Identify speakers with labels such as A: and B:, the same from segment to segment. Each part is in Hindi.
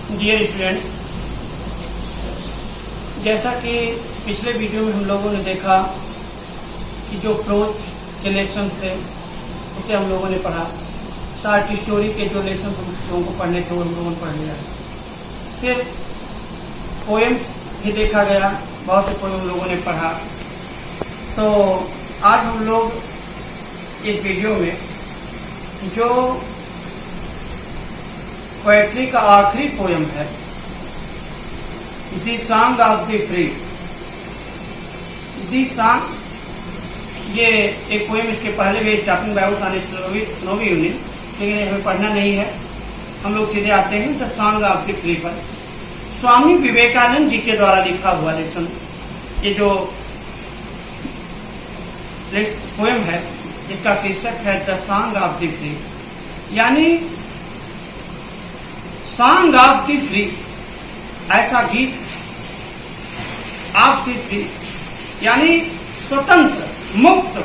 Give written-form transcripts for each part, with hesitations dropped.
A: डियर स्टूडेंट्स, जैसा कि पिछले वीडियो में हम लोगों ने देखा कि जो प्रोच के लेसन थे उसे हम लोगों ने पढ़ा। शार्ट स्टोरी के जो लेसन हम लोगों को पढ़ने थे वो हम लोगों ने पढ़ लिया। फिर पोएम्स भी देखा गया, बहुत से पोएम हम लोगों ने पढ़ा। तो आज हम लोग इस वीडियो में जो पोएट्री का आखिरी पोएम है, the song of the free. The song, ये एक पोएम, इसके पहले भी स्टार्टिंग बाइबल आने नौवीं यूनिट, लेकिन हमें पढ़ना नहीं है। हम लोग सीधे आते हैं the song of the free पर। स्वामी विवेकानंद जी के द्वारा लिखा हुआ लेसन, ये जो पोएम है जिसका शीर्षक है the song of the free, यानी सॉन्ग ऑफ द फ्री, ऐसा गीत ऑफ द फ्री, यानी स्वतंत्र, मुक्त,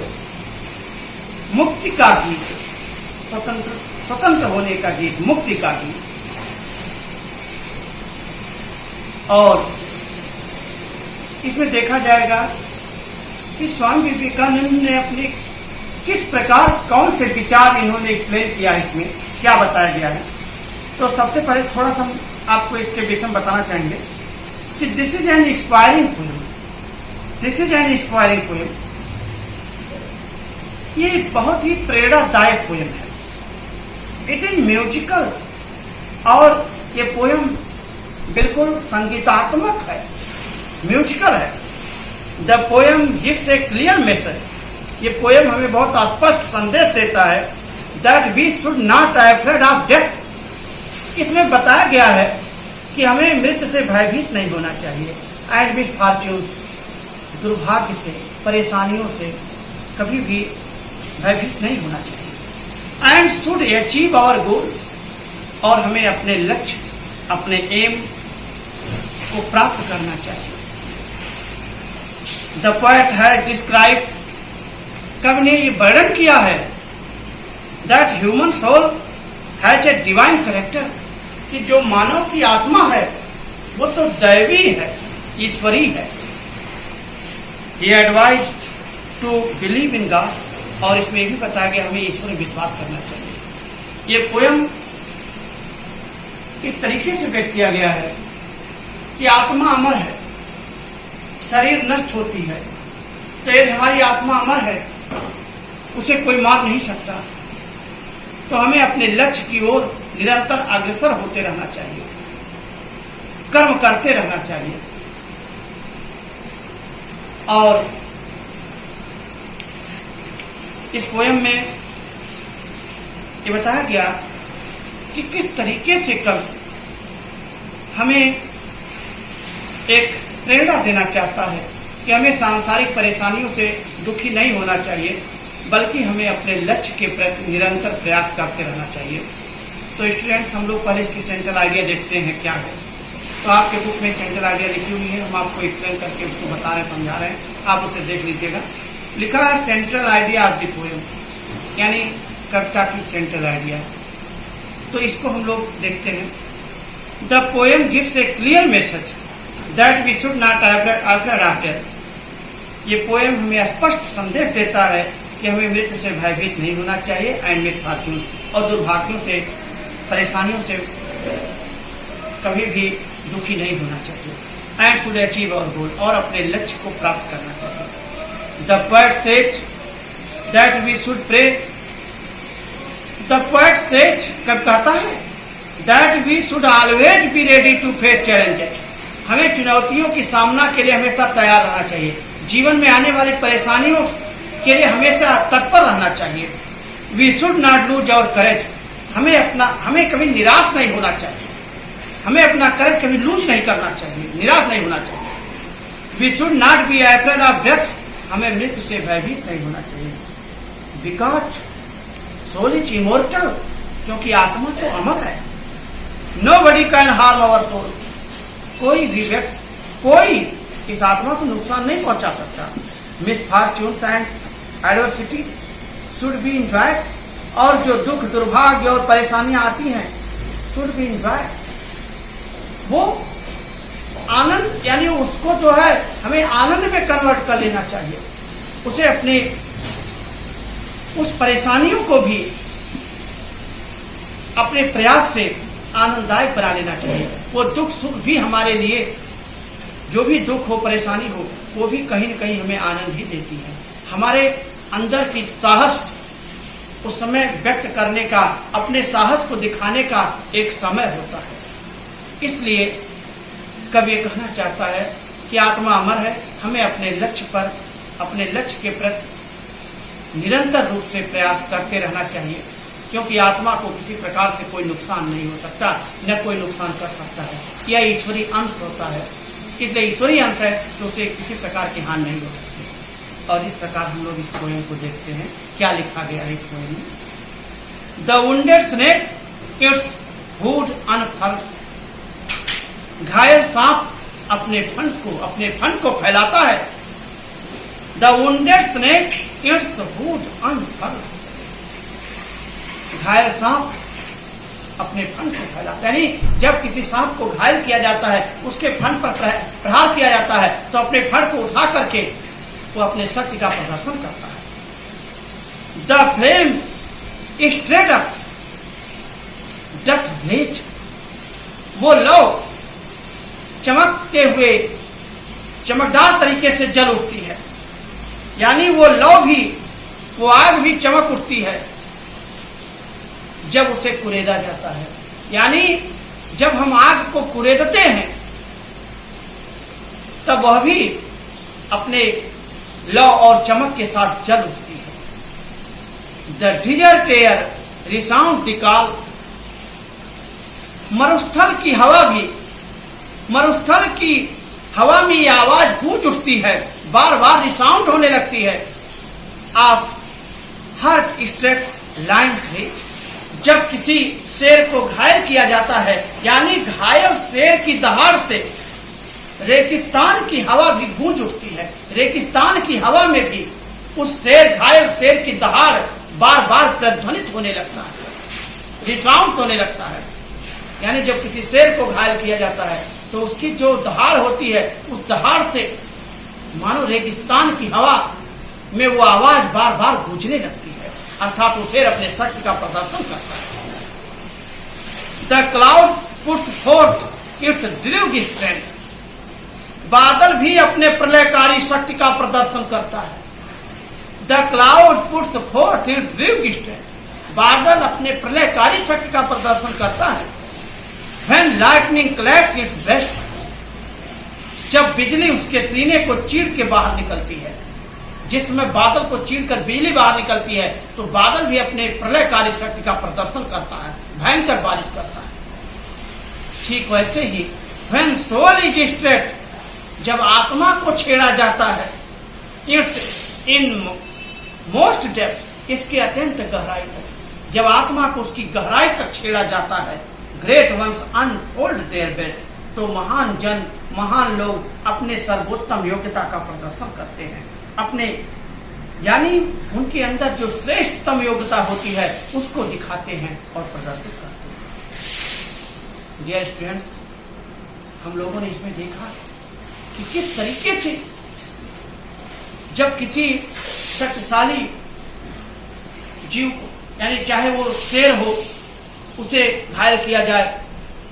A: मुक्ति का गीत, स्वतंत्र होने का गीत, मुक्ति का गीत। और इसमें देखा जाएगा कि स्वामी विवेकानंद ने अपने किस प्रकार, कौन से विचार इन्होंने एक्सप्लेन किया, इसमें क्या बताया गया है। तो सबसे पहले थोड़ा सा हम आपको इसके विषय में बताना चाहेंगे कि this is an inspiring poem. This is an inspiring poem, ये बहुत ही प्रेरणादायक पोएम है। इट इज म्यूजिकल, और ये पोएम बिल्कुल संगीतात्मक है, म्यूजिकल है। The poem gives a clear message. ये पोएम हमें बहुत स्पष्ट संदेश देता है that we should not afraid of death. इसमें बताया गया है कि हमें मृत्यु से भयभीत नहीं होना चाहिए। एंड विथ फॉर्च्यून, दुर्भाग्य से, परेशानियों से कभी भी भयभीत नहीं होना चाहिए। And should achieve our goal, और हमें अपने लक्ष्य, अपने एम को प्राप्त करना चाहिए। द पोएट हैज डिस्क्राइब, कवि ने ये वर्णन किया है that human soul has a divine character, कि जो मानव की आत्मा है वो तो दैवी है, ईश्वरी है। He advised to believe in God, और इसमें भी बताया गया हमें ईश्वर में विश्वास करना चाहिए। ये पोएम इस तरीके से व्यक्त किया गया है कि आत्मा अमर है, शरीर नष्ट होती है, तो यदि हमारी आत्मा अमर है उसे कोई मार नहीं सकता। तो हमें अपने लक्ष्य की ओर निरंतर अग्रसर होते रहना चाहिए, कर्म करते रहना चाहिए। और इस पोएम में ये बताया गया कि किस तरीके से कवि हमें एक प्रेरणा देना चाहता है कि हमें सांसारिक परेशानियों से दुखी नहीं होना चाहिए, बल्कि हमें अपने लक्ष्य के प्रति निरंतर प्रयास करते रहना चाहिए। तो स्टूडेंट्स, हम लोग पहले इसकी सेंट्रल आइडिया देखते हैं क्या है। तो आपके बुक में सेंट्रल आइडिया लिखी हुई है, हम आपको एक्सप्लेन करके उसको बता रहे हैं, समझा रहे हैं, आप उसे देख लीजिएगा। लिखा है central idea of the poem, यानी कविता की सेंट्रल आइडिया। तो इसको हम लोग देखते हैं। The poem gives a clear message that we should not afraid of death. ये पोएम हमें स्पष्ट संदेश देता है कि हमें मृत्यु से भयभीत नहीं होना चाहिए। एंड विथ फॉर्च्यून, और दुर्भाग्यों से, परेशानियों से कभी भी दुखी नहीं होना चाहिए। And should achieve our goal, और अपने लक्ष्य को प्राप्त करना चाहिए। The poet says that we should pray. The poet says, कब कहता है that we should always be ready to face challenges. हमें चुनौतियों की सामना के लिए हमेशा तैयार रहना चाहिए। जीवन में आने वाली परेशानियों के लिए हमेशा तत्पर रहना चाहिए। We should not lose our courage. हमें कभी निराश नहीं होना चाहिए। हमें अपना करेज कभी लूज नहीं करना चाहिए, निराश नहीं होना चाहिए। We should not be afraid of death. हमें मृत्यु से भयभीत नहीं होना चाहिए। बिकॉज सोल इज इमोर्टल, क्योंकि आत्मा तो अमर है। Nobody can harm our soul. कोई भी व्यक्ति, कोई इस आत्मा को नुकसान नहीं पहुंचा सकता। Misfortunes and adversity should be enjoyed, और जो दुख, दुर्भाग्य और परेशानियां आती हैं शुड बी एंजॉयड। वो आनंद, यानी उसको जो है हमें आनंद में कन्वर्ट कर लेना चाहिए। उसे अपने उस परेशानियों को भी अपने प्रयास से आनंददायक बना लेना चाहिए। वो दुख सुख भी हमारे लिए, जो भी दुख हो परेशानी हो, वो भी कहीं न कहीं हमें आनंद ही देती है। हमारे अंदर की साहस उस समय व्यक्त करने का, अपने साहस को दिखाने का एक समय होता है। इसलिए कवि कहना चाहता है कि आत्मा अमर है, हमें अपने लक्ष्य पर, अपने लक्ष्य के प्रति निरंतर रूप से प्रयास करते रहना चाहिए, क्योंकि आत्मा को किसी प्रकार से कोई नुकसान नहीं हो सकता, न कोई नुकसान कर सकता है। यह ईश्वरीय अंश होता है, इसलिए ईश्वरीय अंश है तो उसे किसी प्रकार की हानि नहीं हो सकती। और इस प्रकार हम लोग इस पोएम को देखते हैं, क्या लिखा गया है इस पोएम में। The wounded snake its hood unfurls, घायल सांप अपने फन को फैलाता है। The wounded snake its hood unfurls, घायल सांप अपने फन को फैलाता है। यानी जब किसी सांप को घायल किया जाता है, उसके फन पर प्रहार किया जाता है, तो अपने फन को उठा करके वो अपने शक्ति का प्रदर्शन करता है। The flame straight up doth blaze, वो लौ चमकते हुए चमकदार तरीके से जल उठती है। यानी वो लौ भी, वो आग भी चमक उठती है जब उसे कुरेदा जाता है। यानी जब हम आग को कुरेदते हैं तब वह भी अपने लौ और चमक के साथ जल उठती है। The desert air resound the call, मरुस्थल की हवा में यह आवाज गूंज उठती है, बार बार रिसाउंड होने लगती है। आप हार्ट स्ट्रेक लाइन रेट, जब किसी शेर को घायल किया जाता है, यानी घायल शेर की दहाड़ से रेगिस्तान की हवा भी गूंज उठती है। रेगिस्तान की हवा में भी उस घायल शेर की दहाड़ बार बार प्रतिध्वनित होने लगता है, रिसाउंड होने लगता है। यानी जब किसी शेर को घायल किया जाता है तो उसकी जो दहाड़ होती है, उस दहाड़ से मानो रेगिस्तान की हवा में वो आवाज बार बार गूंजने लगती है, अर्थात वो शेर अपने शक्ति का प्रदर्शन करता है। The cloud puts forth its ड्यूग स्ट्रेंथ, बादल भी अपने प्रलयकारी शक्ति का प्रदर्शन करता है। The cloud puts forth its ड्यूग स्ट्रेंथ, बादल अपने प्रलयकारी शक्ति का प्रदर्शन करता है। When lightning cracks its breast, जब बिजली उसके सीने को चीर के बाहर निकलती है, जिस समय बादल को चीर कर बिजली बाहर निकलती है, तो बादल भी अपने प्रलयकारी शक्ति का प्रदर्शन करता है, भयंकर बारिश करता है। ठीक वैसे ही when soul is distressed, जब आत्मा को छेड़ा जाता है, इट्स इन मोस्ट डेप्थ, इसके अत्यंत गहराई तक, जब आत्मा को उसकी गहराई तक छेड़ा जाता है, great once unfold their best, तो महान जन, महान लोग अपने सर्वोत्तम योग्यता का प्रदर्शन करते हैं, अपने यानी उनके अंदर जो श्रेष्ठतम योग्यता होती है उसको दिखाते हैं और प्रदर्शित करते हैं। डियर स्टूडेंट्स, हम लोगों ने इसमें देखा कि किस तरीके से जब किसी शक्तिशाली जीव को, यानी चाहे वो शेर हो, उसे घायल किया जाए,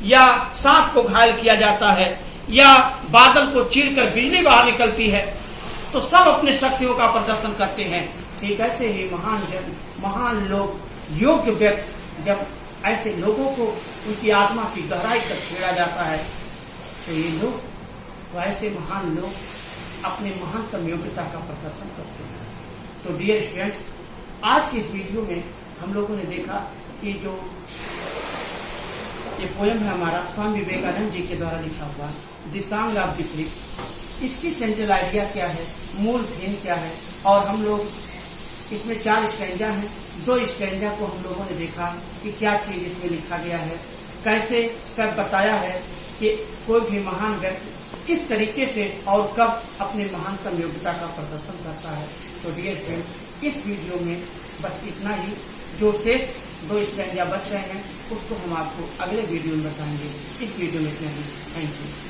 A: या सांप को घायल किया जाता है, या बादल को चीरकर बिजली बाहर निकलती है, तो सब अपने शक्तियों का प्रदर्शन करते हैं। ठीक ऐसे ही महान जन, महान लोग, योग्य व्यक्ति, जब ऐसे लोगों को उनकी आत्मा की गहराई तक छेड़ा जाता है, तो ये लोग, तो ऐसे महान लोग अपने महानतम योग्यता का प्रदर्शन करते हैं। तो डियर स्टूडेंट्स, आज की इस वीडियो में हम लोगों ने देखा कि जो ये पोएम है हमारा स्वामी विवेकानंद जी के द्वारा लिखा हुआ the song of the free, इसकी सेंट्रल आइडिया क्या है, मूल थीम क्या है, और हम लोग इसमें 4 स्टैंजा हैं, 2 स्टैंजा को हम लोगों ने देखा कि क्या चीज इसमें लिखा गया है, कैसे कब बताया है कि कोई भी महान व्यक्ति किस तरीके से और कब अपने महानतम योग्यता का प्रदर्शन करता है। तो डियर फ्रेंड, इस वीडियो में बस इतना ही। जो शेष दो स्टूडेंट या बच रहे हैं, उसको हम आपको अगले वीडियो में बताएंगे। इस वीडियो में इतना ही। Thank you.